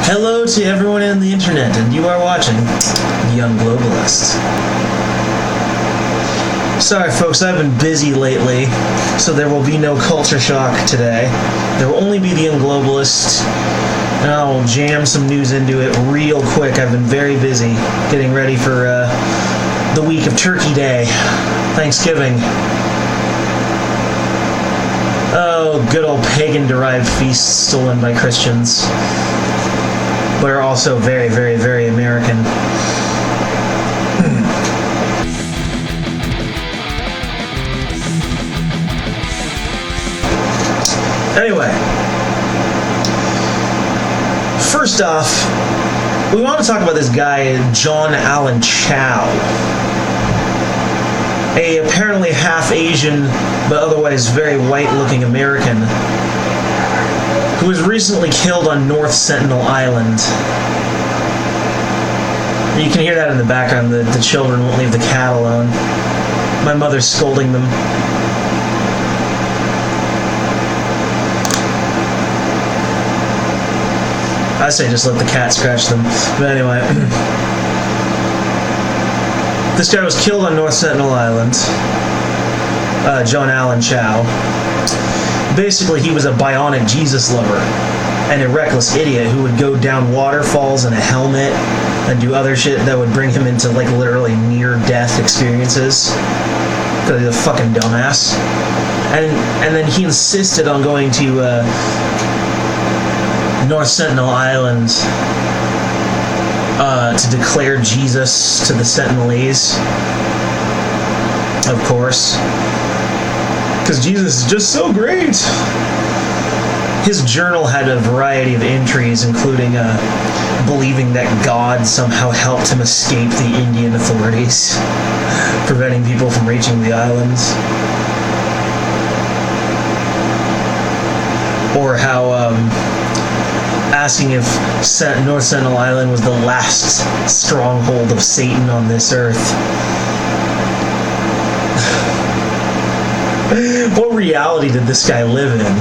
Hello to everyone on the internet, and you are watching The Young Globalist. Sorry folks, I've been busy lately, so there will be no culture shock today. There will only be The Young Globalist, and I'll jam some news into it real quick. I've been very busy getting ready for the week of Turkey Day, Thanksgiving. Oh, good old pagan-derived feast stolen by Christians. But are also very, very, very American. Anyway, first off, we want to talk about this guy, John Allen Chow, a apparently half Asian but otherwise very white-looking American who was recently killed on North Sentinel Island. You can hear that in the background. The children won't leave the cat alone. My mother's scolding them. I say just let the cat scratch them. But anyway. This guy was killed on North Sentinel Island. John Allen Chow. Basically, he was a bionic Jesus lover and a reckless idiot who would go down waterfalls in a helmet and do other shit that would bring him into, like, literally near-death experiences. Because he's a fucking dumbass. And then he insisted on going to North Sentinel Island to declare Jesus to the Sentinelese. Of course. Because Jesus is just so great. His journal had a variety of entries, including believing that God somehow helped him escape the Indian authorities, preventing people from reaching the islands. Or how asking if North Sentinel Island was the last stronghold of Satan on this earth. What reality did this guy live in?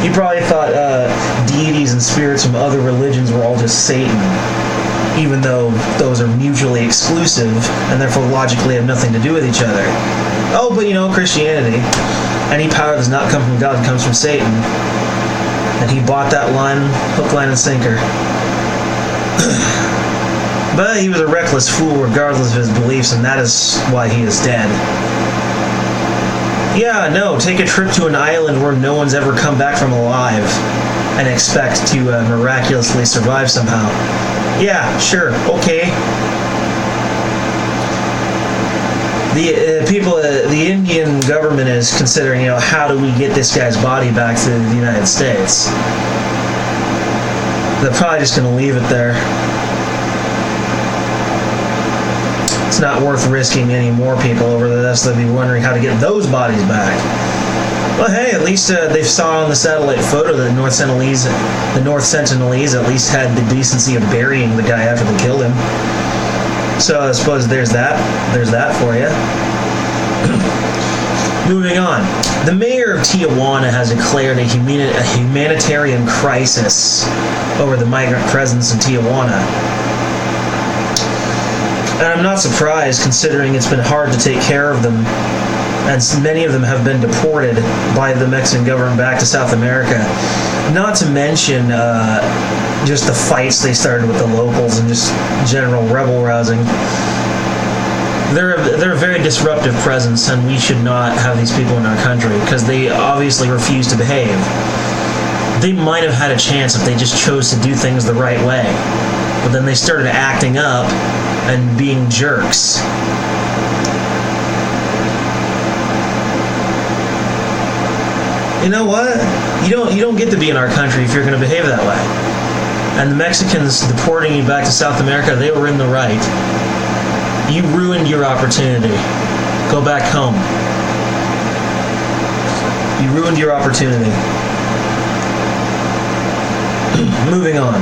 He probably thought deities and spirits from other religions were all just Satan, even though those are mutually exclusive and therefore logically have nothing to do with each other. Oh, but Christianity, any power does not come from God, it comes from Satan. And he bought that line, hook, line, and sinker. But he was a reckless fool regardless of his beliefs, and that is why he is dead. Yeah, no, take a trip to an island where no one's ever come back from alive and expect to miraculously survive somehow. Yeah, sure, okay. The Indian government is considering, how do we get this guy's body back to the United States? They're probably just going to leave it there. It's not worth risking any more people over this. They'll be wondering how to get those bodies back. Well, hey, at least they saw on the satellite photo that the North Sentinelese at least had the decency of burying the guy after they killed him. So I suppose there's that for you. Moving on. The mayor of Tijuana has declared a humanitarian crisis over the migrant presence in Tijuana. And I'm not surprised, considering it's been hard to take care of them, and many of them have been deported by the Mexican government back to South America. Not to mention just the fights they started with the locals and just general rebel rousing. They're a very disruptive presence, and we should not have these people in our country because they obviously refuse to behave. They might have had a chance if they just chose to do things the right way, but then they started acting up and being jerks. You know what? You don't get to be in our country if you're going to behave that way. And the Mexicans deporting you back to South America, they were in the right. You ruined your opportunity. Go back home. You ruined your opportunity. Moving on.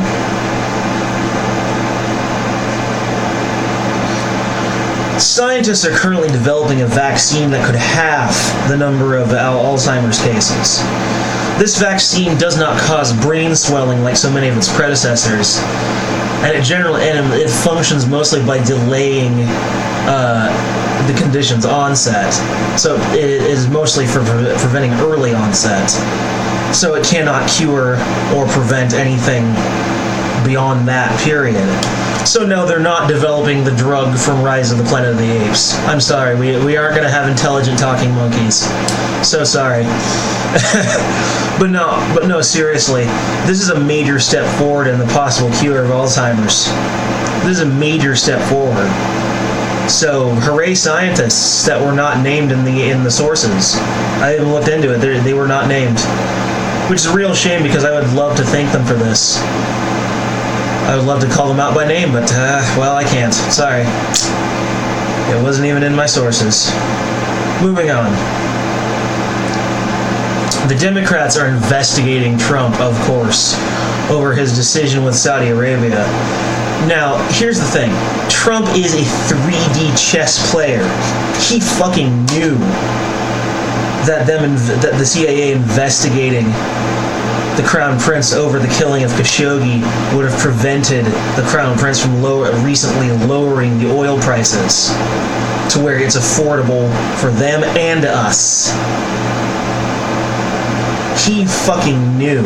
Scientists are currently developing a vaccine that could halve the number of Alzheimer's cases. This vaccine does not cause brain swelling like so many of its predecessors, and it functions mostly by delaying the condition's onset. So it is mostly for preventing early onset. So it cannot cure or prevent anything beyond that period. So no, they're not developing the drug from Rise of the Planet of the Apes. I'm sorry, we aren't going to have intelligent talking monkeys. So sorry. But no, seriously, this is a major step forward in the possible cure of Alzheimer's. This is a major step forward. So hooray, scientists that were not named in the sources. I even looked into it; they were not named, which is a real shame because I would love to thank them for this. I would love to call them out by name, but well, I can't. Sorry, it wasn't even in my sources. Moving on. The Democrats are investigating Trump, of course, over his decision with Saudi Arabia. Now, here's the thing. Trump is a 3D chess player. He fucking knew that the CIA investigating the Crown Prince over the killing of Khashoggi would have prevented the Crown Prince from recently lowering the oil prices to where it's affordable for them and us. He fucking knew.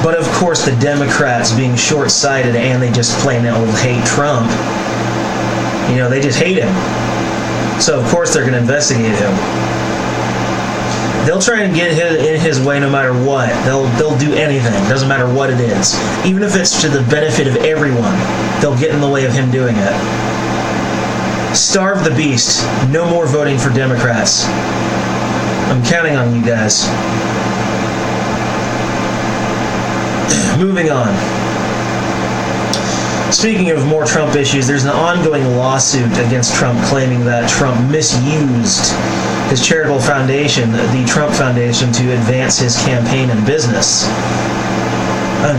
But of course the Democrats, being short-sighted and they just plain old hate Trump, they just hate him. So of course they're going to investigate him. They'll try and get in his way no matter what. They'll do anything, doesn't matter what it is. Even if it's to the benefit of everyone, they'll get in the way of him doing it. Starve the beast. No more voting for Democrats. I'm counting on you guys. Moving on. Speaking of more Trump issues, there's an ongoing lawsuit against Trump claiming that Trump misused his charitable foundation, the Trump Foundation, to advance his campaign and business.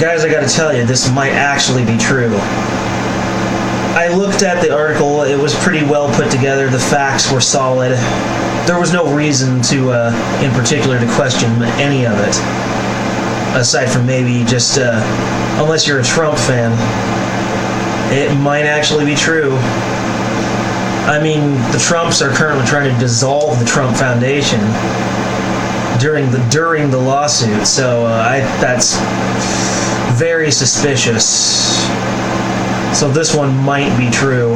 Guys, I gotta tell you, this might actually be true. I looked at the article. It was pretty well put together. The facts were solid. There was no reason to, in particular, to question any of it. Aside from maybe just, unless you're a Trump fan, it might actually be true. I mean, the Trumps are currently trying to dissolve the Trump Foundation during the lawsuit, so that's very suspicious. So this one might be true.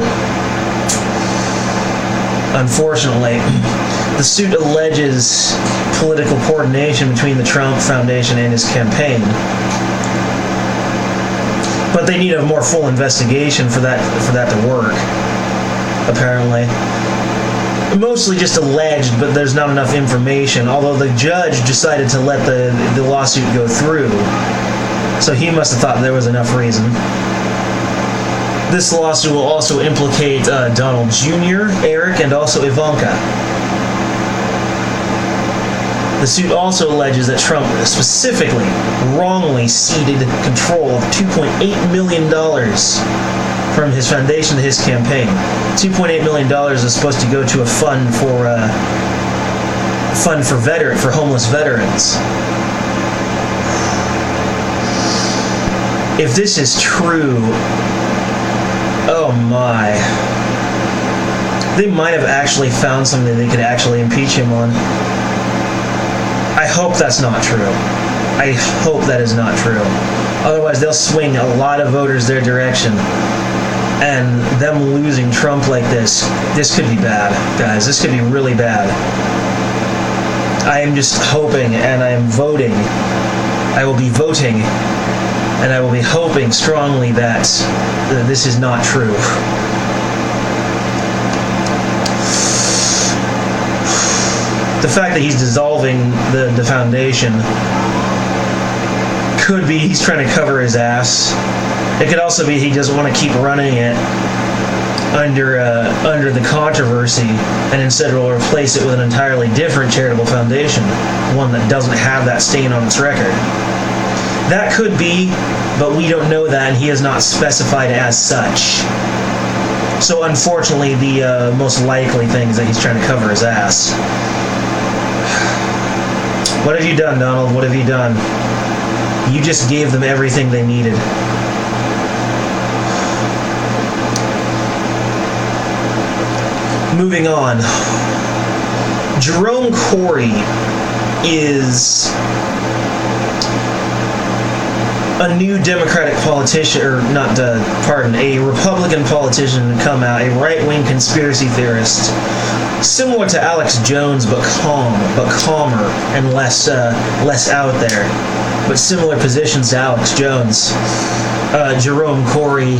Unfortunately, the suit alleges political coordination between the Trump Foundation and his campaign. But they need a more full investigation for that to work, apparently. Mostly just alleged, but there's not enough information, although the judge decided to let the lawsuit go through. So he must have thought there was enough reason. This lawsuit will also implicate Donald Jr., Eric, and also Ivanka. The suit also alleges that Trump specifically wrongly ceded control of $2.8 million from his foundation to his campaign. $2.8 million is supposed to go to a fund for homeless veterans. If this is true, oh my. They might have actually found something they could actually impeach him on. I hope that's not true. I hope that is not true. Otherwise, they'll swing a lot of voters their direction. And them losing Trump like this could be bad, guys. This could be really bad. I am just hoping, and I am voting. I will be voting, and I will be hoping strongly that this is not true. The fact that he's dissolving the foundation could be he's trying to cover his ass. It could also be he doesn't want to keep running it under the controversy, and instead will replace it with an entirely different charitable foundation, one that doesn't have that stain on its record. That could be, but we don't know that, and he has not specified as such. So unfortunately, the most likely thing is that he's trying to cover his ass. What have you done, Donald? What have you done? You just gave them everything they needed. Moving on. Jerome Corey is a new Democratic politician, or not, a Republican politician to come out, a right-wing conspiracy theorist, similar to Alex Jones, but calmer and less out there, but similar positions to Alex Jones. Jerome Corey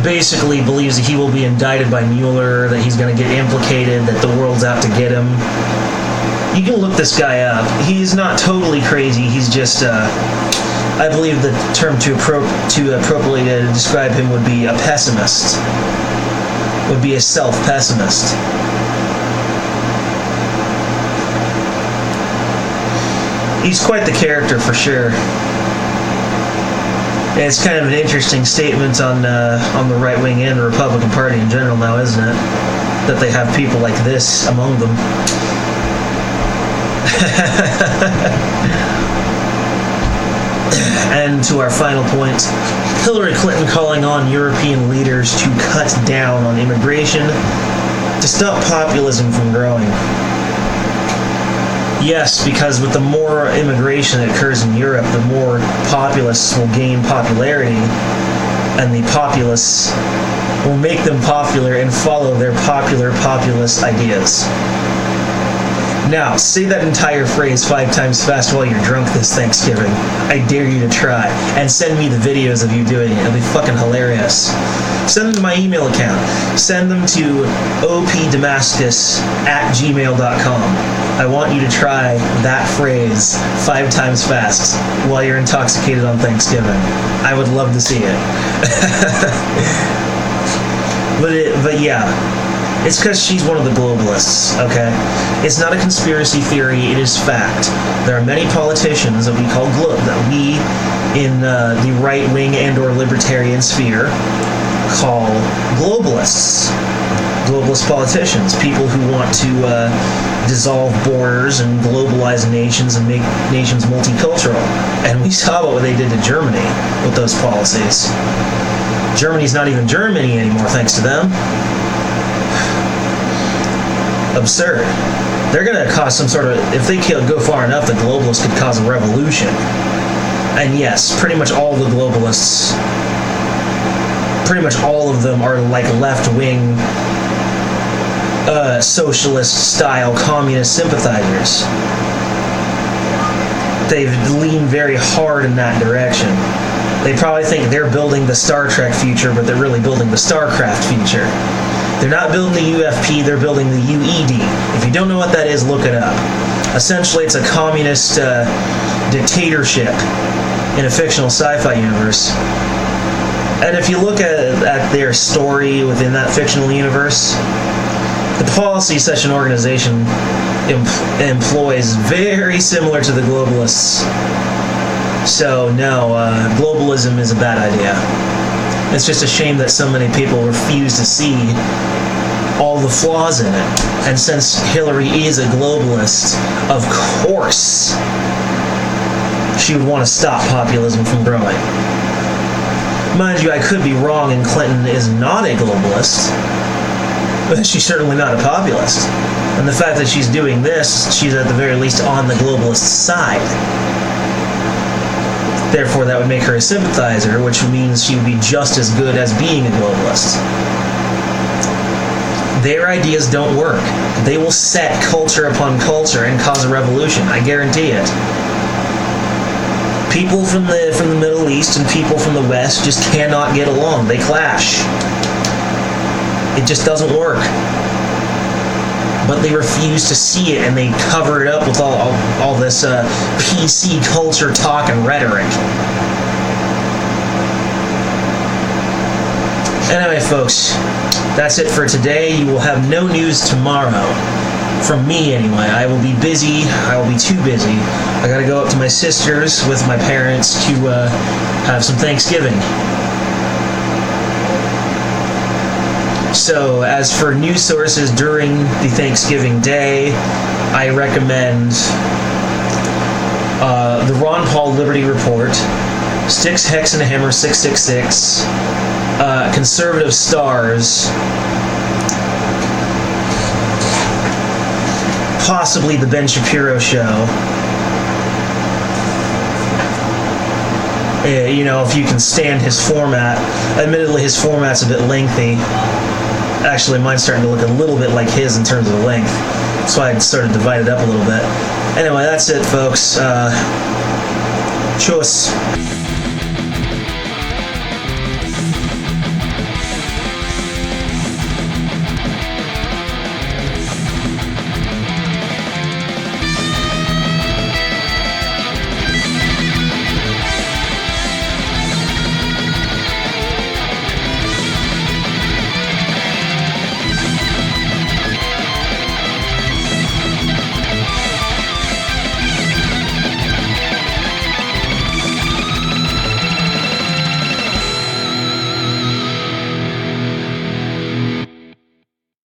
basically believes that he will be indicted by Mueller, that he's going to get implicated, that the world's out to get him. You can look this guy up. He's not totally crazy. He's just, I believe the term to appropriately describe him would be a pessimist. Would be a self-pessimist. He's quite the character for sure. And it's kind of an interesting statement on the right wing and the Republican Party in general now, isn't it? That they have people like this among them. And to our final point, Hillary Clinton calling on European leaders to cut down on immigration to stop populism from growing. Yes, because with the more immigration that occurs in Europe, the more populists will gain popularity, and the populists will make them popular and follow their populist ideas. Now, say that entire phrase 5 times fast while you're drunk this Thanksgiving. I dare you to try. And send me the videos of you doing it. It'll be fucking hilarious. Send them to my email account. Send them to opdamascus@gmail.com. I want you to try that phrase 5 times fast while you're intoxicated on Thanksgiving. I would love to see it. But yeah. It's because she's one of the globalists, okay? It's not a conspiracy theory, it is fact. There are many politicians that we call that we in the right-wing and or libertarian sphere call globalists. Globalist politicians, people who want to dissolve borders and globalize nations and make nations multicultural. And we saw what they did to Germany with those policies. Germany's not even Germany anymore thanks to them. Absurd. They're going to cause some sort of, if they go far enough, the globalists could cause a revolution. And yes, pretty much all the globalists, pretty much all of them are like left-wing, socialist-style communist sympathizers. They've leaned very hard in that direction. They probably think they're building the Star Trek future, but they're really building the StarCraft future. They're not building the UFP, they're building the UED. If you don't know what that is, look it up. Essentially, it's a communist dictatorship in a fictional sci-fi universe. And if you look at their story within that fictional universe, the policy such an organization employs very similar to the globalists. So no, globalism is a bad idea. It's just a shame that so many people refuse to see all the flaws in it. And since Hillary is a globalist, of course, she would want to stop populism from growing. Mind you, I could be wrong and Clinton is not a globalist, but she's certainly not a populist. And the fact that she's doing this, she's at the very least on the globalist side. Therefore, that would make her a sympathizer, which means she would be just as good as being a globalist. Their ideas don't work. They will set culture upon culture and cause a revolution. I guarantee it. People from the Middle East and people from the West just cannot get along. They clash. It just doesn't work. But they refuse to see it, and they cover it up with all this PC culture talk and rhetoric. Anyway, folks, that's it for today. You will have no news tomorrow. From me, anyway. I will be busy. I will be too busy. I gotta go up to my sister's with my parents to have some Thanksgiving. So, as for news sources during the Thanksgiving day, I recommend the Ron Paul Liberty Report, Sticks, Hex, and a Hammer 666, Conservative Stars, possibly The Ben Shapiro Show. You know, if you can stand his format. Admittedly, his format's a bit lengthy. Actually, mine's starting to look a little bit like his in terms of the length. That's why I started to divide it up a little bit. Anyway, that's it, folks. Tschüss.